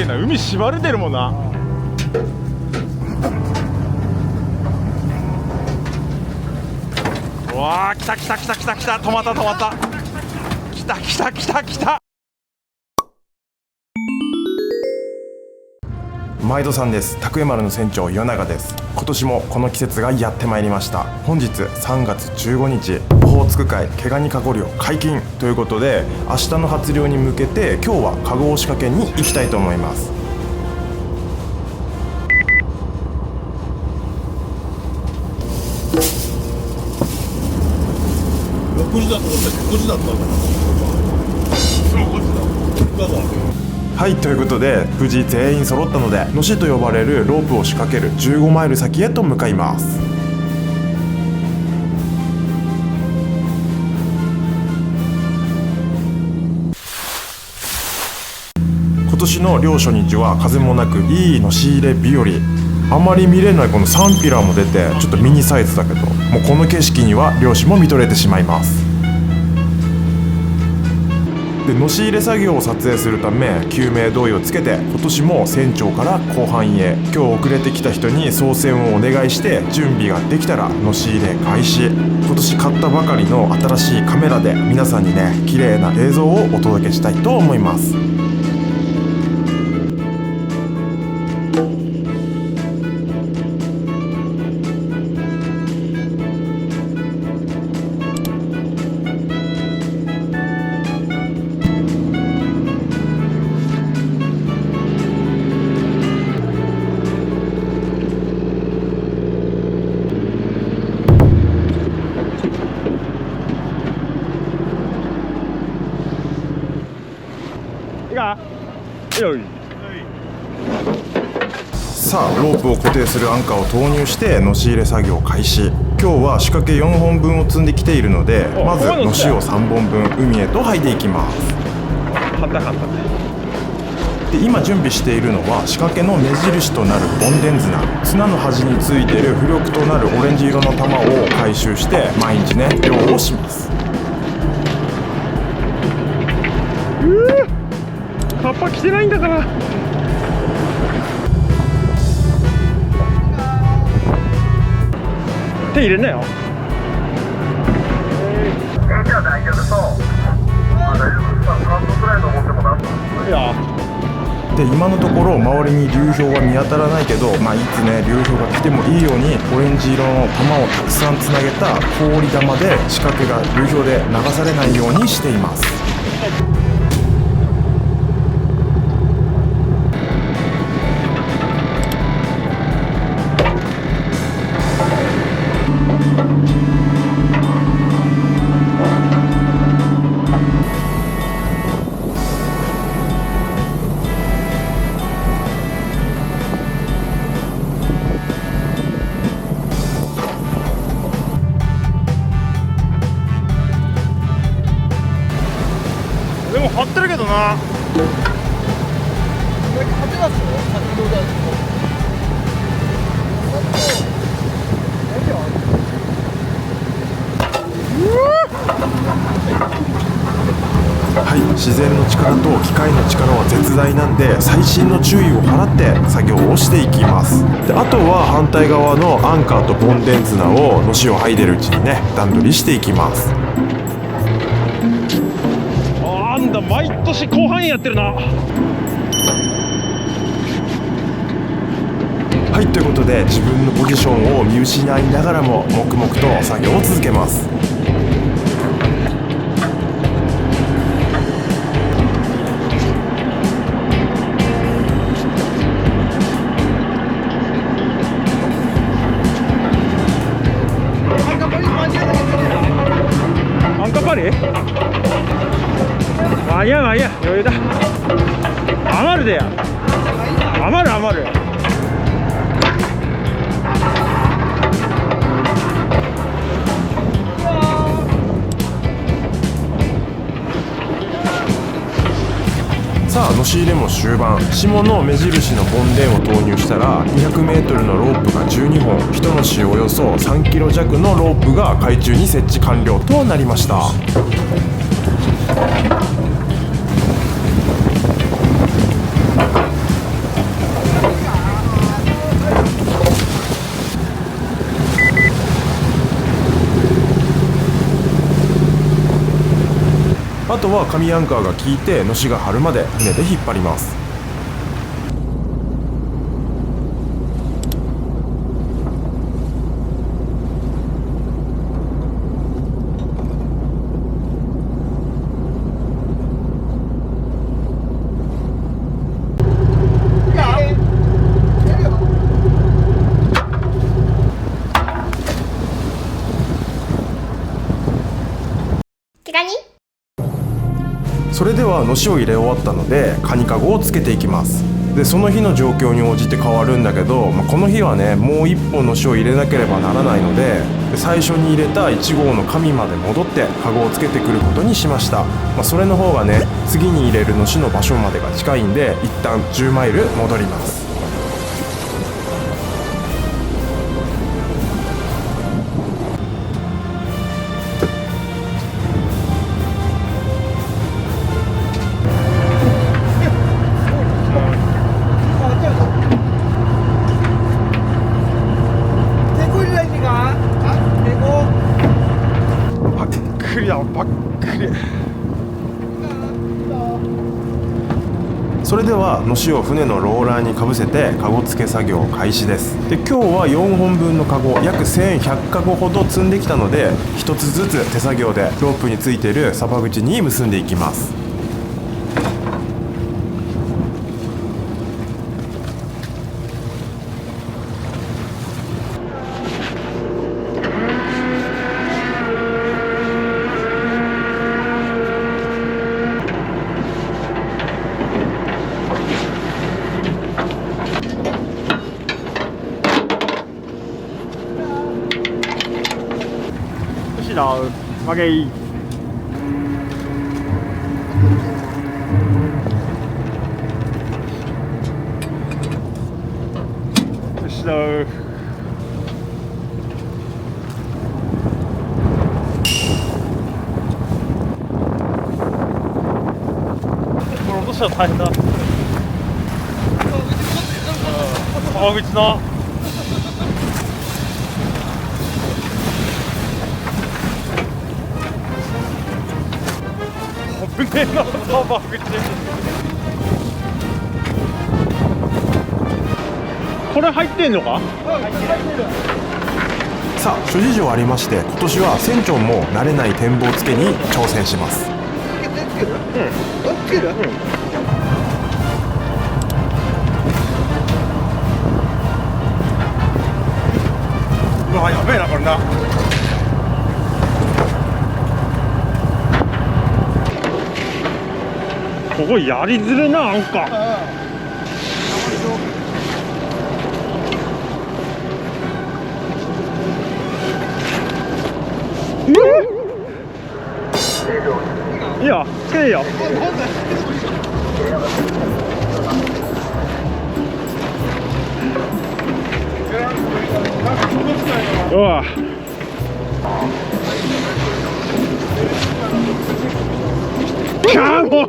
な。海縛れてるもんな。うわー、来た来た来た来た来た。止まった止まった。来た来た来た来た。毎度さんです。拓江丸の船長与永です。今年もこの季節がやってまいりました。本日3月15日オホーツク海毛ガニカゴ漁解禁ということで、明日の初漁に向けて今日はカゴを仕掛けに行きたいと思います。6時だと思ったけど5時だったんだ。5時だ。はい、ということで無事全員揃ったので、のしと呼ばれるロープを仕掛ける15マイル先へと向かいます。今年の漁初日は風もなくいいのし入れ日和。あまり見れないこのサンピラーも出て、ちょっとミニサイズだけど、もうこの景色には漁師も見とれてしまいます。で、のし入れ作業を撮影するため救命胴衣をつけて、今年も船長から甲板員へ、今日遅れてきた人に操船をお願いして、準備ができたらのし入れ開始。今年買ったばかりの新しいカメラで皆さんにね、綺麗な映像をお届けしたいと思います。さあ、ロープを固定するアンカーを投入してのし入れ作業開始。今日は仕掛け4本分を積んできているので、まずのしを3本分海へと吐いていきます。で、今準備しているのは仕掛けの目印となるボンデン綱の端についている浮力となるオレンジ色の玉を回収して、毎日ね、漁をします。カッパ着てないんだから。手入れんなよ。じゃあ大丈夫そう。大丈夫。3分くらい登ってもなんと。いや。で、今のところ周りに流氷は見当たらないけど、いつね流氷が来てもいいようにオレンジ色の玉をたくさんつなげた氷玉で仕掛けが流氷で流されないようにしています。でも張ってるけどな。はい、自然の力と機械の力は絶大なんで、細心の注意を払って作業をしていきます。で、あとは反対側のアンカーとボンデン綱をのしを剥いでるうちにね、段取りしていきます。なんだ、毎年後半やってるな。はい、ということで自分のポジションを見失いながらも黙々と作業を続けます。アンカパリ間に合う間に合う、余裕だ。余るでや、余る余る。さあ、のし入れも終盤。下の目印のボンデンを投入したら 200m のロープが12本、1のしおよそ 3kg 弱のロープが海中に設置完了となりました。あとは紙アンカーが効いてのしが張るまで船で引っ張ります。それではのしを入れ終わったのでカニカゴをつけていきます。でその日の状況に応じて変わるんだけど、この日はねもう1本のしを入れなければならないので、最初に入れた1号の紙まで戻ってカゴをつけてくることにしました。それの方がね次に入れるのしの場所までが近いんで、一旦10マイル戻ります。ばっくり。それではのしを船のローラーにかぶせてカゴ付け作業開始です。で今日は4本分のカゴ約1100カゴほど積んできたので、1つずつ手作業でロープについているサバ口に結んでいきます。曲げいい。よしだー。これ落としたら大変だ。川口な。危ねえな、川口。これ入ってんのか？さあ諸事情ありまして、今年は船長も慣れない展望付けに挑戦します。うわやべえなこれな。ここやりづれな、なんか。いいよ、つけていいよ。うわ。もう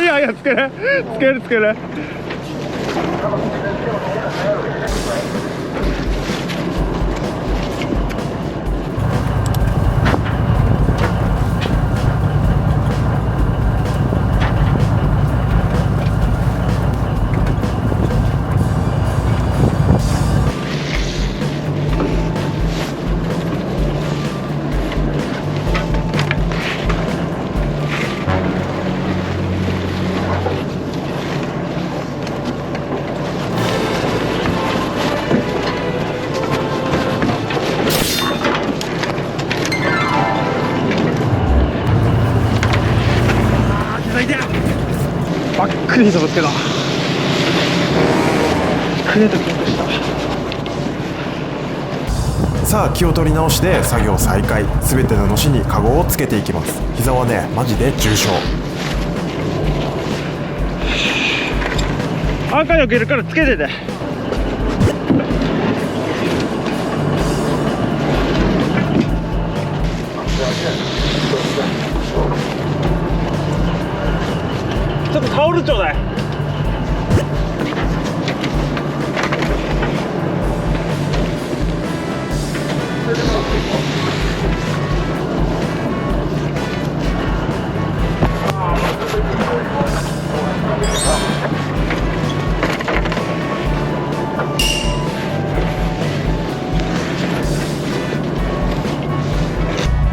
いやいや、つけるつけるつける。ばっくりとぶつけた。船と喧嘩した。さあ気を取り直して作業再開。全てののしにカゴをつけていきます。膝はねマジで重傷。赤よけるからつけてて。ちょっとタオルちょうだい。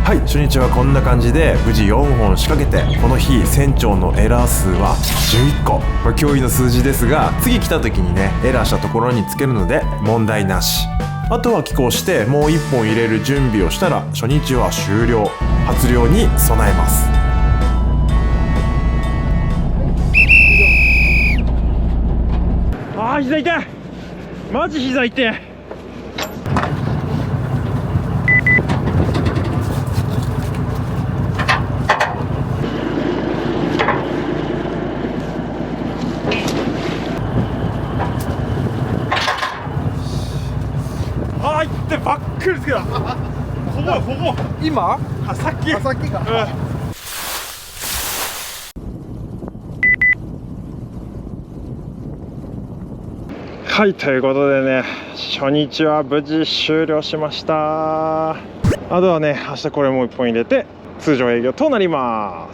はい、初日はこんな感じで無事4本仕掛けて、この日船長のエラー数は11個、驚異の数字ですが、次来た時にねエラーしたところにつけるので問題なし。あとは寄港してもう1本入れる準備をしたら初日は終了。発漁に備えます。あー、膝痛い、マジ膝痛い。あー、いってばっくりつけた。ここ今あ、さっきさっきか。はい、ということでね、初日は無事終了しました。あとはね、明日これもう1本入れて通常営業となりま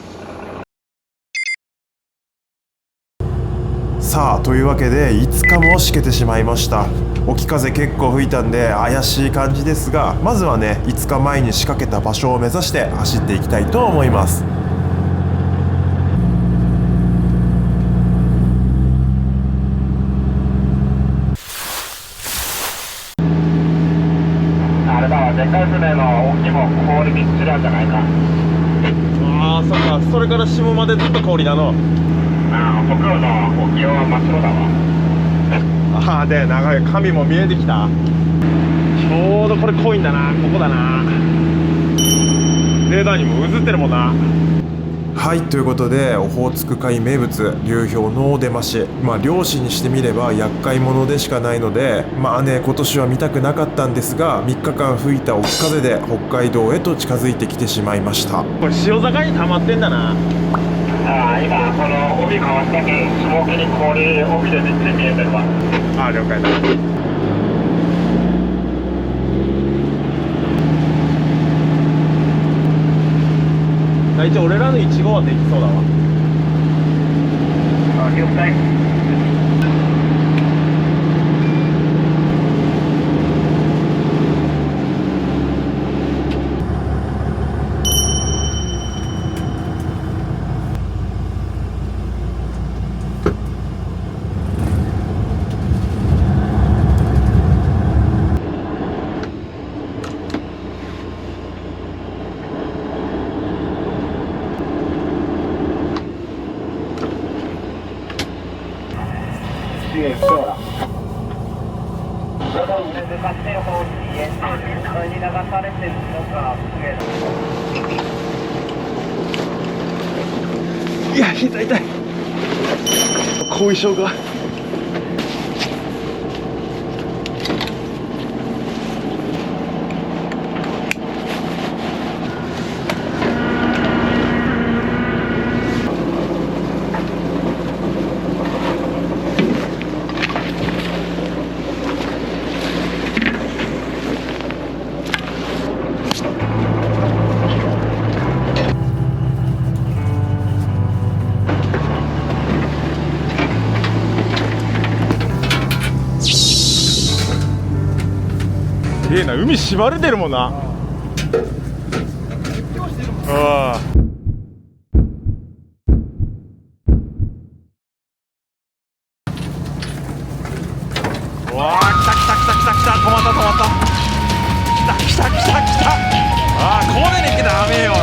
す。さあ、というわけで5日もしけてしまいました。沖風結構吹いたんで怪しい感じですが、まずはね5日前に仕掛けた場所を目指して走っていきたいと思います。あれだわ、でっかい船の大きいもん氷びっちりあるんじゃないか。ああ、そっか、それから下までずっと氷なの。ああ、北欧の沖は真っ白だわ。ああ、で、長い髪も見えてきた。ちょうどこれ濃いんだな、ここだな。レーダーにも映ってるもんな。はい、ということでオホーツク海名物流氷のお出まし、漁師にしてみれば厄介者でしかないので、今年は見たくなかったんですが、3日間吹いた沖風で北海道へと近づいてきてしまいました。これ潮坂に溜まってんだな。ああ、今この帯かわしたけん、下沖に氷帯でめっちゃ見えてるわ。ああ、了解だ。一応俺らの1号はできそうだわ。ああ、了解。いや、膝痛い。後遺症が。すげえな、海締まれてるもんな。ああ、うわあ、来た来た来た来た来た、止まった止まった、来た来た来た来た。ああ、これに来た雨よ。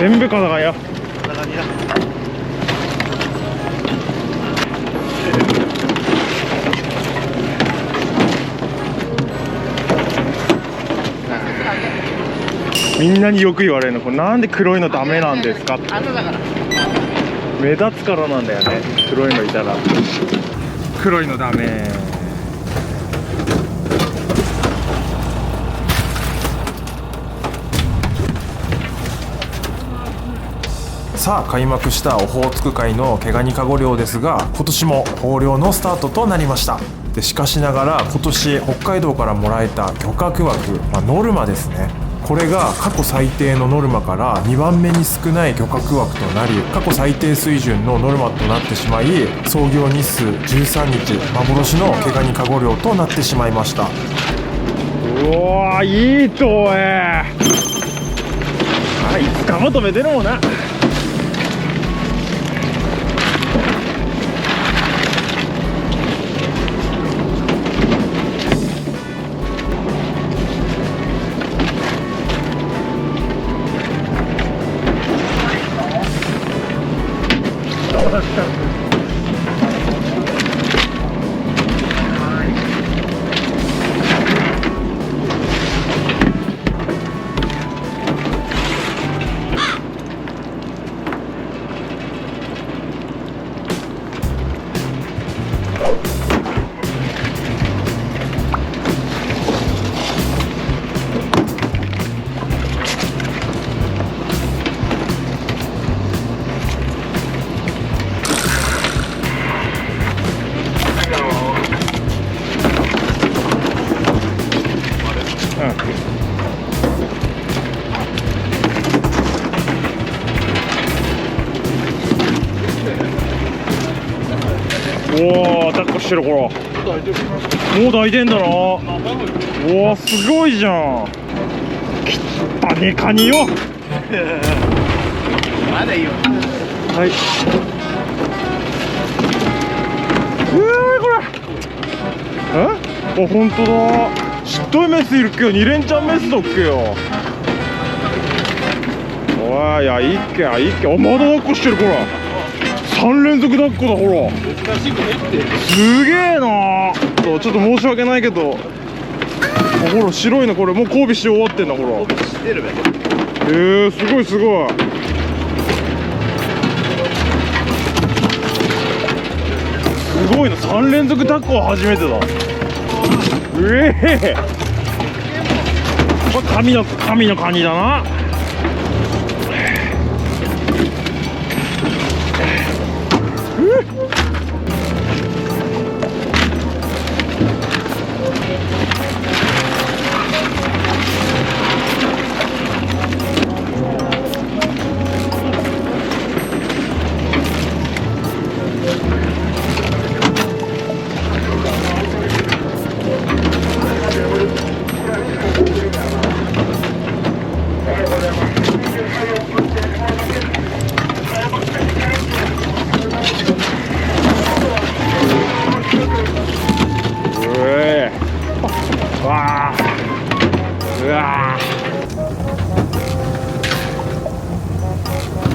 全部肩がよ。こんな感じだ。みんなによく言われるの、これなんで黒いのダメなんですかって。あんなだから目立つからなんだよね、黒いのいたら。黒いのダメ。さあ開幕したオホーツク海の毛ガニカゴ漁ですが、今年も豊漁のスタートとなりました。でしかしながら今年北海道からもらえた漁獲枠、ノルマですね、これが過去最低のノルマから2番目に少ない漁獲枠となり、過去最低水準のノルマとなってしまい、操業日数13日幻の毛ガニカゴ漁となってしまいました。うわー、いいといつか求めてるもんな。おお、抱っこしてる。ほら、もう抱いてんだな。おお、すごいじゃん。きったねカニよ。まだいいよ。はい。これ。あ、本当だ。ちっといメスいるっけよ。2連チャンメスだっけよ。おい、いや、いいっけ、いいっけ。あ、まだ抱っこしてる。ほら。3連続抱っこだ。ほら。難しいこと言って。すげえな。ちょっと申し訳ないけど。ほら、白いの、これもう交尾し終わってんだ。ほら。知ってるべ。すごいすごい。すごいな、3連続抱っこは初めてだ。これ神のカニだな。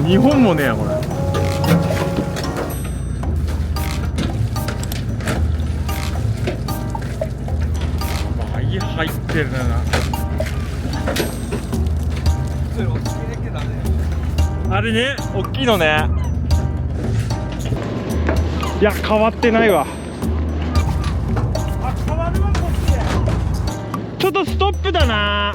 日本もねえこれ。入ってるな。あれね、大きいのね。いや、変わってないわ。あ、変わるわ、こっち。ちょっとストップだな。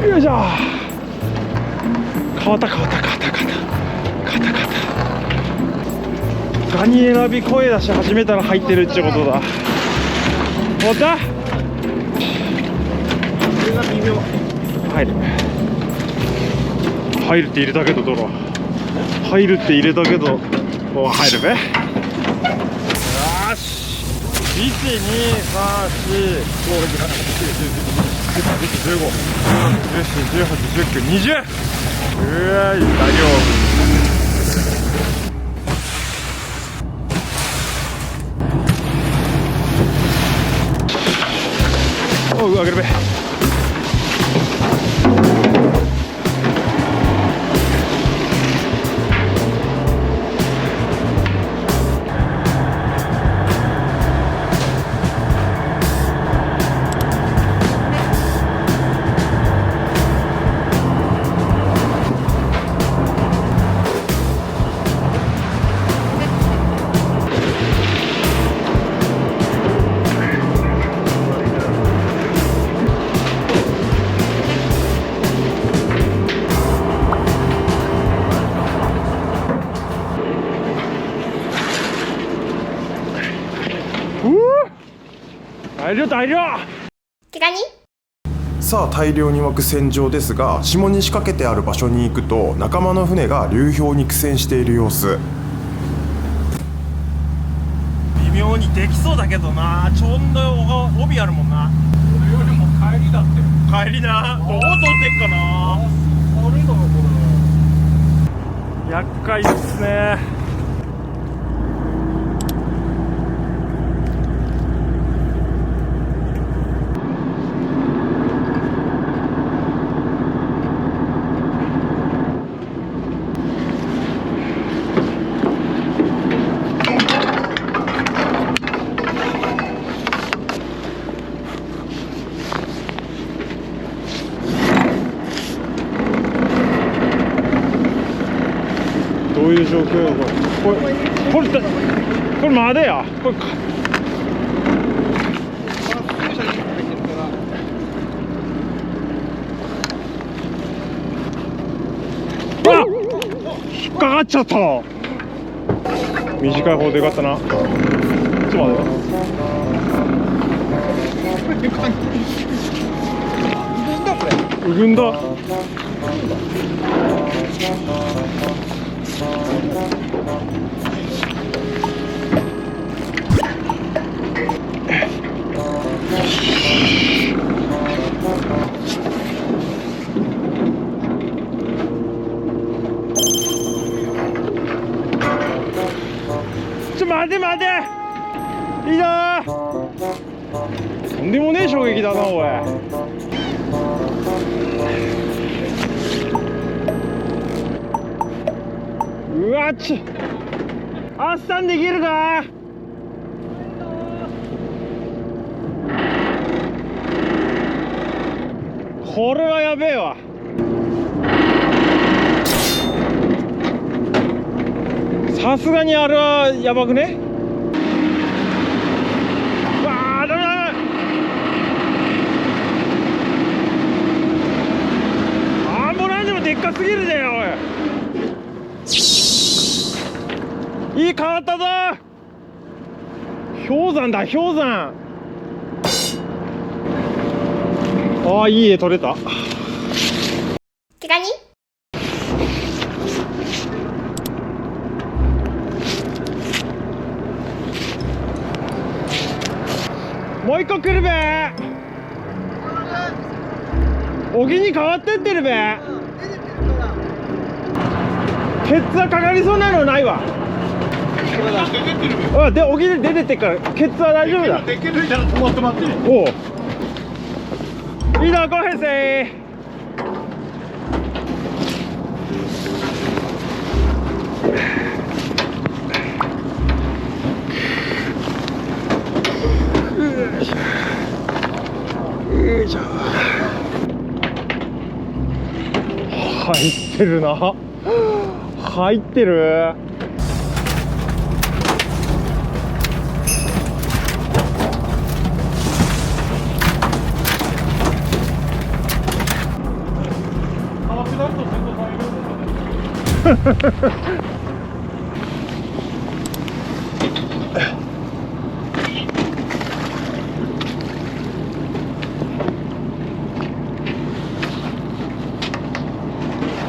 よいしょ。変わった。ガニ選び声出し始めたら入ってるってことだ。終わった。入るって入れたけどドロ入るって入れたけど入るべ。よし。1、2、3、4、5、6、7、15、16、17、18、19、20。うわい、大量。おう、上げるべ。大量大量。さあ大量に湧く船上ですが、下に仕掛けてある場所に行くと仲間の船が流氷に苦戦している様子。微妙にできそうだけどな。ちょうど帯あるもんな。俺よりも帰りだって帰りな。どう取ってっかな。あるんだろこ厄介ですね。どういう状況よこれまでやこれか。あっ引っかかっちゃった。短い方でよかったな。ちょっと待てよ。うぐんだ。待て待て、いいな。とんでもねえ衝撃だなおい。うわあっさんできるか。これはやべえわ。さすがにあれはやばくね。わあダメだ。アンボランジもでっかすぎるぜおい。いい変わったぞ。氷山だ氷山。ああいい絵撮れた。もう一個来るべ。沖に変わってってるべ。ケツはかかりそうなのないわ。あで沖で出てってっからケツは大丈夫だ。できるじゃん。止まって待って。おういいな、ごへんせい。よいしょ。入ってるな。入ってる。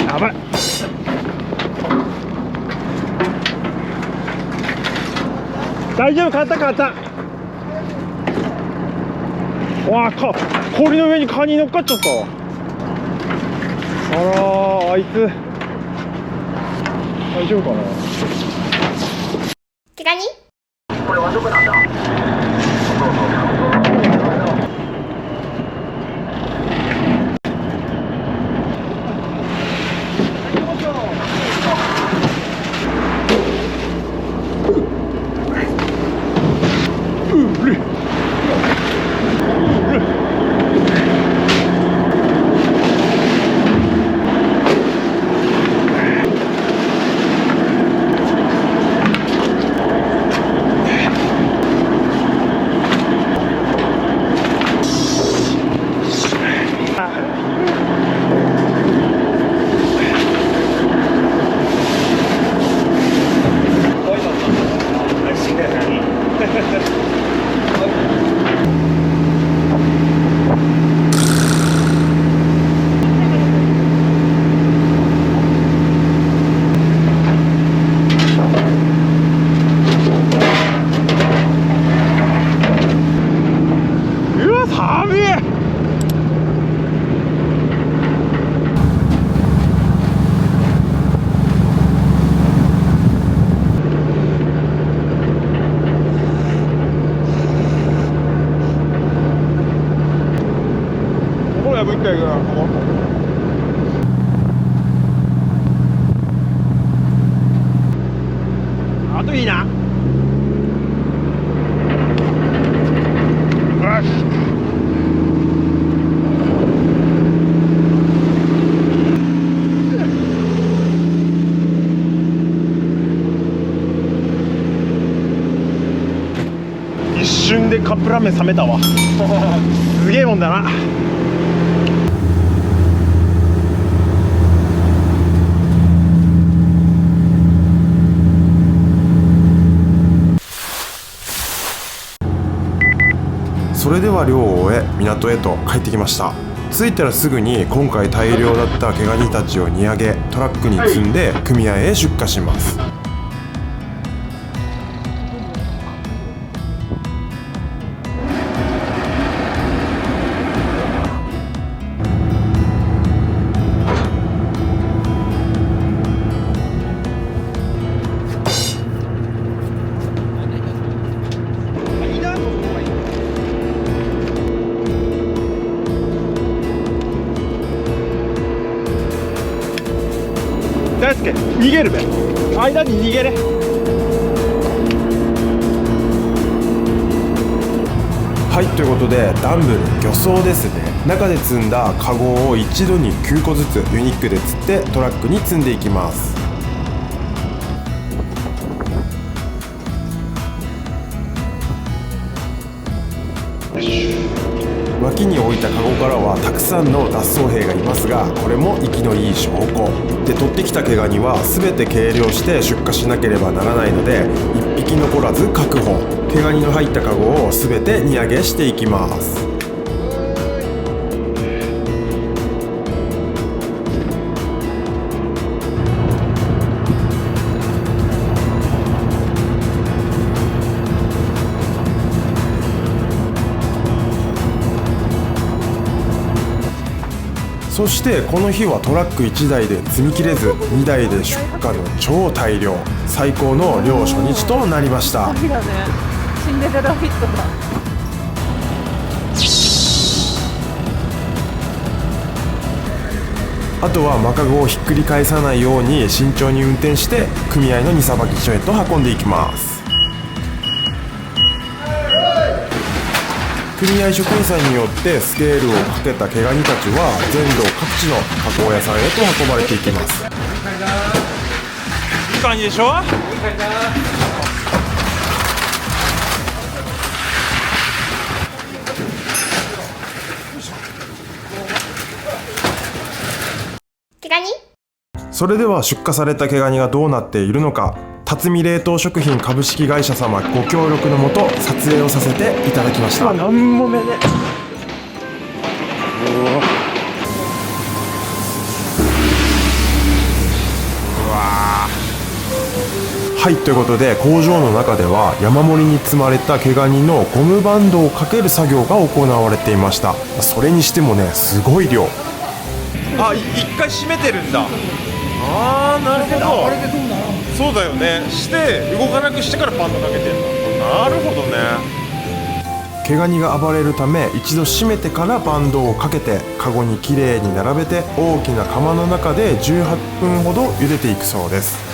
やばい。大丈夫、買った買った。わあこ氷の上にカニ乗っかっちゃったわ。あらー、あいつ大丈夫かな。毛ガニ？これはどこなんだ。うわ、寒い。ここ破っていくな、ここ。あといいな。よし。一瞬でカップラーメン冷めたわ。すげえもんだな。それでは漁を終え港へと帰ってきました。着いたらすぐに今回大量だった毛ガニたちを荷上げトラックに積んで組合へ出荷します。大輔、逃げるべ。間に逃げれ。はい、ということでダンブル漁槽ですね。中で積んだカゴを一度に9個ずつユニックで釣ってトラックに積んでいきます。脇に置いたカゴからはたくさんの脱走兵がいますが、これも生きのいい証拠で、取ってきた毛ガニは全て計量して出荷しなければならないので1匹残らず確保。毛ガニの入ったカゴを全て荷上げしていきます。そしてこの日はトラック1台で積み切れず2台で出荷の超大量、最高の漁初日となりました。シンデレラフィットだ。あとはマカゴをひっくり返さないように慎重に運転して組合の荷さばき所へと運んでいきます。組合職員さんによってスケールをかけた毛ガニたちは全道各地の加工屋さんへと運ばれていきます。いい感じでしょ。毛ガニ？それでは出荷された毛ガニがどうなっているのか、辰巳冷凍食品株式会社様ご協力のもと撮影をさせていただきました。なんもめね。ははい、ということで工場の中では山盛りに積まれた毛ガニのゴムバンドをかける作業が行われていました。それにしてもね、すごい量。あ、一回閉めてるんだ。あー、なるほど。あれでどうならんの？そうだよね。して動かなくしてからバンドかけてんだ。なるほどね。毛ガニが暴れるため一度閉めてからバンドをかけてカゴにきれいに並べて大きな釜の中で18分ほど茹でていくそうです。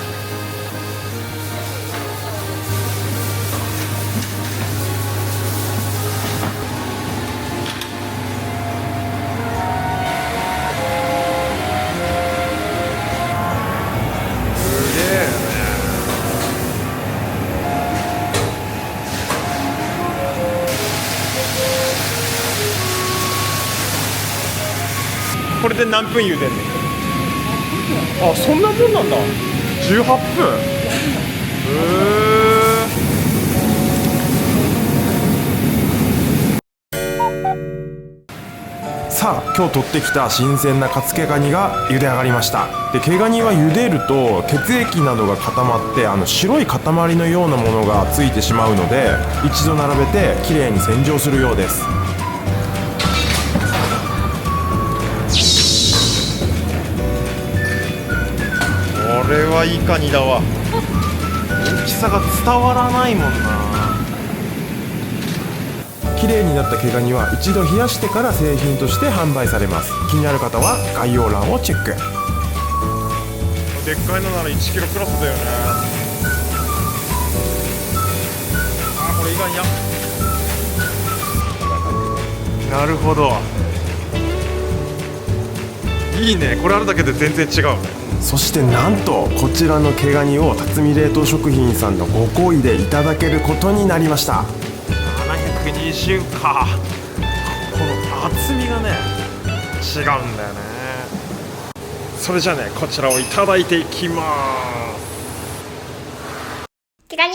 これで何分茹でんねん。あ、そんなもんなんだ。18分。さあ、今日取ってきた新鮮なカツ毛ガニが茹で上がりました。で、毛ガニは茹でると血液などが固まって白い塊のようなものがついてしまうので、一度並べてきれいに洗浄するようです。これはいいカニだわ。大きさが伝わらないもんな。綺麗になった毛ガニは一度冷やしてから製品として販売されます。気になる方は概要欄をチェック。でっかいのなら1キロクラスだよね。あ、これいかんや。なるほど、いいね。これあるだけで全然違うね。そしてなんとこちらの毛ガニを辰巳冷凍食品さんのご厚意でいただけることになりました。720か。この厚みがね違うんだよね。それじゃあね、こちらをいただいていきます。毛ガニ？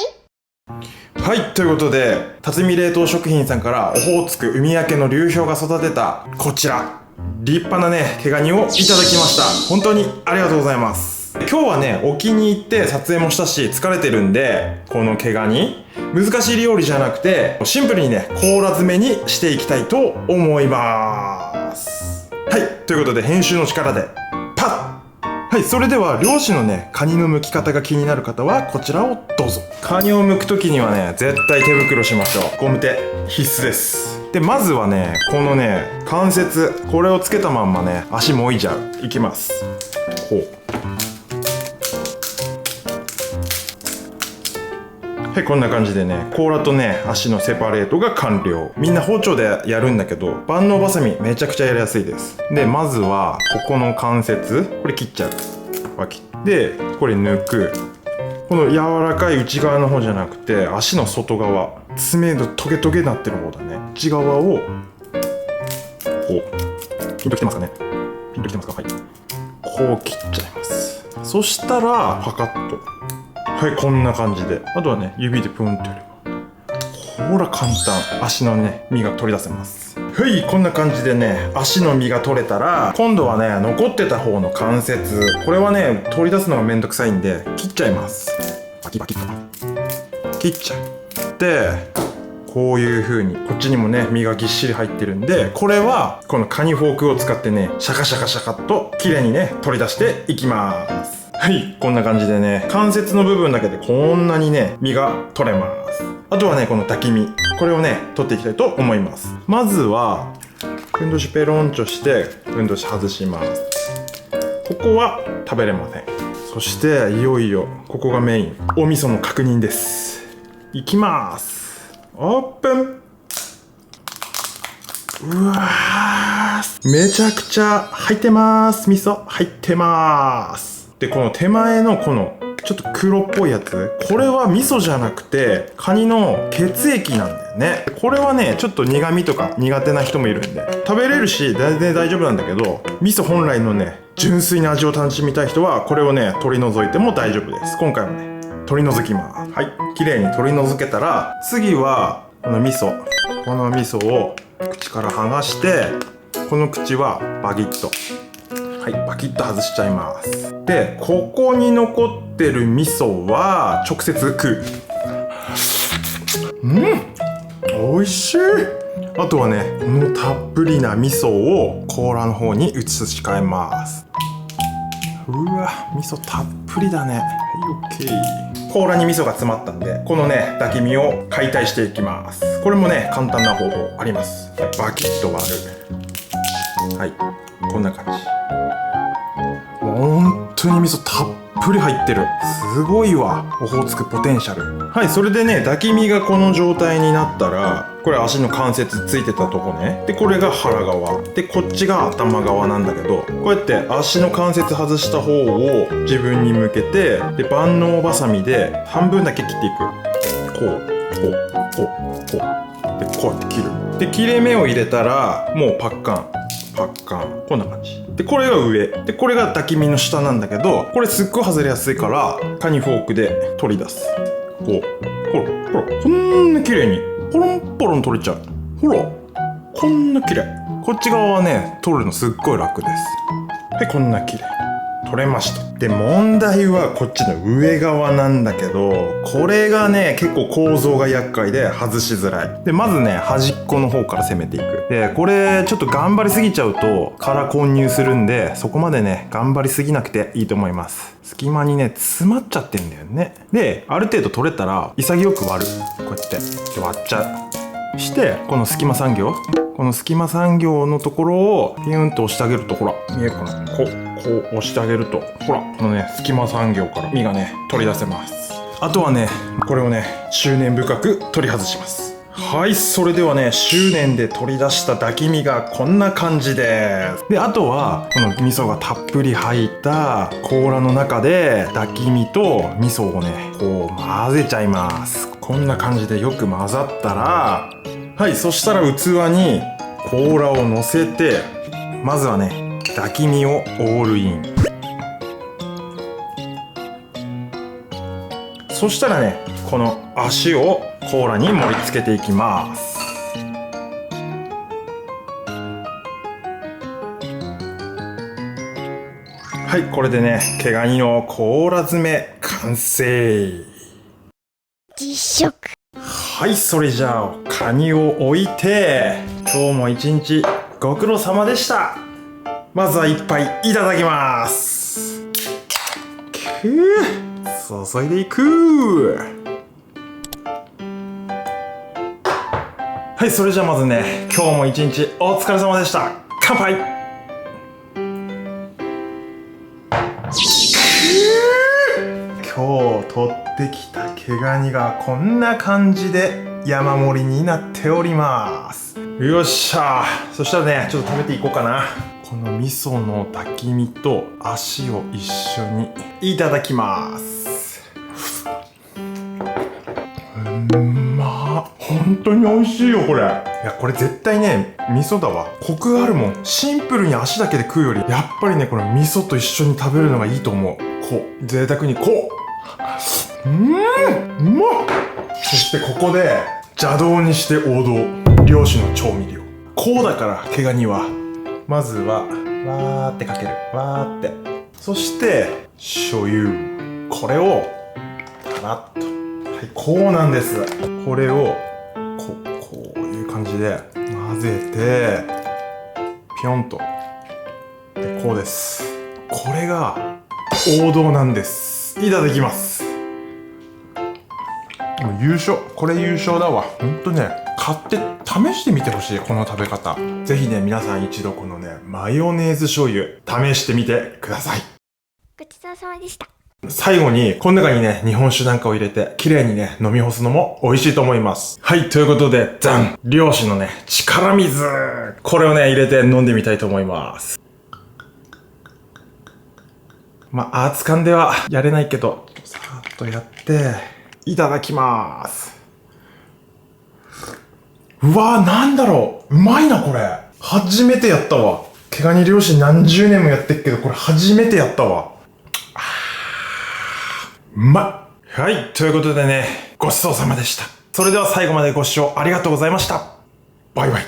はい、ということで辰巳冷凍食品さんからオホーツク海焼の流氷が育てたこちら立派なね毛ガニをいただきました。本当にありがとうございます。今日はね沖に行って撮影もしたし疲れてるんで、この毛ガニ難しい料理じゃなくてシンプルにね甲羅詰めにしていきたいと思います。はい、ということで編集の力でパッ。はい、それでは漁師のねカニの剥き方が気になる方はこちらをどうぞ。カニを剥くときにはね絶対手袋しましょう。ゴム手必須です。でまずはねこのね関節、これをつけたまんまね足もいじゃう。いきます。こう。はい、こんな感じでね甲羅とね足のセパレートが完了。みんな包丁でやるんだけど万能バサミめちゃくちゃやりやすいです。でまずはここの関節、これ切っちゃう。でこれ抜く。この柔らかい内側の方じゃなくて足の外側、爪のトゲトゲになってる方だね。内側をこうピンときてますかね。ピンときてますか。はい、こう切っちゃいます。そしたらパカッと、はい、こんな感じで、あとはね指でプンってやればほら簡単、足のね身が取り出せます。はい、こんな感じでね足の身が取れたら今度はね残ってた方の関節、これはね取り出すのがめんどくさいんで切っちゃいます。バキバキと切っちゃう。でこういう風にこっちにもね身がぎっしり入ってるんで、これはこのカニフォークを使ってねシャカシャカシャカっと綺麗にね取り出していきます。はい、こんな感じでね関節の部分だけでこんなにね身が取れます。あとはねこの抱き身、これをね取っていきたいと思います。まずはふんどしペロンチョしてふんどし外します。ここは食べれません。そしていよいよここがメイン、お味噌の確認です。いきます。オープン。うわー、めちゃくちゃ入ってます。味噌入ってます。でこの手前のこのちょっと黒っぽいやつ、これは味噌じゃなくてカニの血液なんだよね。これはねちょっと苦味とか苦手な人もいるんで食べれるし全然大丈夫なんだけど、味噌本来のね純粋な味を楽しみたい人はこれをね取り除いても大丈夫です。今回はね取り除きます。はい、綺麗に取り除けたら次はこの味噌、この味噌を口から剥がして、この口はバギッとはい、パキッと外しちゃいます。で、ここに残ってる味噌は直接食う。美味しい。あとはね、このたっぷりな味噌を甲羅の方に移し替えます。うわ、味噌たっぷりだね。はい、オッケー。甲羅に味噌が詰まったんで、このね、抱き身を解体していきます。これもね、簡単な方法あります。バキッと割る。はい、こんな感じ。本当に味噌たっぷり入ってる。すごいわ、オホーツクポテンシャル。はい、それでね、抱き身がこの状態になったら、これ足の関節ついてたとこね。で、これが腹側。で、こっちが頭側なんだけど、こうやって足の関節外した方を自分に向けて、で、万能バサミで半分だけ切っていく。こう、こう、こう、こう。で、こうやって切る。で、切れ目を入れたら、もうパッカン。パッカン。こんな感じ。で、これが上。で、これが抱き身の下なんだけど、これすっごい外れやすいから、カニフォークで取り出す。こう。ほら、ほら、こんな綺麗に。ポロンポロン取れちゃう。ほら、こんな綺麗。こっち側はね、取るのすっごい楽です。はい、こんな綺麗。取れました。で、問題はこっちの上側なんだけど、これがね、結構構造が厄介で外しづらい。で、まずね、端っこの方から攻めていく。で、これちょっと頑張りすぎちゃうと殻混入するんで、そこまでね、頑張りすぎなくていいと思います。隙間にね、詰まっちゃってんだよね。で、ある程度取れたら潔く割る。こうやってで割っちゃう。して、この隙間産業のところをピュンと押してあげると、ほら、見えるかな。こう押してあげると、ほら、このね、隙間産業から身がね、取り出せます。あとはね、これをね、執念深く取り外します。はい、それではね、執念で取り出した抱き身がこんな感じです。で、あとはこの味噌がたっぷり入った甲羅の中で抱き身と味噌をね、こう混ぜちゃいます。こんな感じでよく混ざったら、はい、そしたら器に甲羅を乗せて、まずはね、抱き身をオールイン。そしたらね、この足を甲羅に盛り付けていきます。はい、これでね、毛ガニの甲羅詰め完成。実食。はい、それじゃあカニを置いて、今日も一日ご苦労様でした。まずは一杯いただきます。注いでいく。はい、それじゃあまずね、今日も一日お疲れ様でした。乾杯。今日取ってきた毛ガニがこんな感じで山盛りになっております。よっしゃ。そしたらね、ちょっと食べていこうかな。この味噌の抱き身と足を一緒にいただきます。本当に美味しいよこれ。いや、これ絶対ね、味噌だわ。コクがあるもん。シンプルに足だけで食うより、やっぱりね、この味噌と一緒に食べるのがいいと思う。こう贅沢にこう、うまっ。そしてここで邪道にして王道、漁師の調味料。こうだから毛ガニはまずはわーってかける。わーって。そして醤油。これをパラッと。はい、こうなんです。これをこういう感じで混ぜてピョンと。で、こうです。これが王道なんです。いただきます。もう優勝。これ優勝だわ。ほんとね、買って試してみてほしい、この食べ方。ぜひね、皆さん一度このね、マヨネーズ醤油試してみてください。ごちそうさまでした。最後に、この中にね、日本酒なんかを入れて、綺麗にね、飲み干すのも美味しいと思います。はい、ということで、ザン！漁師のね、力水！これをね、入れて飲んでみたいと思います。まあ、アーツ感ではやれないけど、さーっとやって、いただきます。うわー、なんだろう。うまいな、これ。初めてやったわ。毛ガニ漁師何十年もやってっけど、これ初めてやったわ。うまい。はい、ということでね、ごちそうさまでした。それでは最後までご視聴ありがとうございました。バイバイ。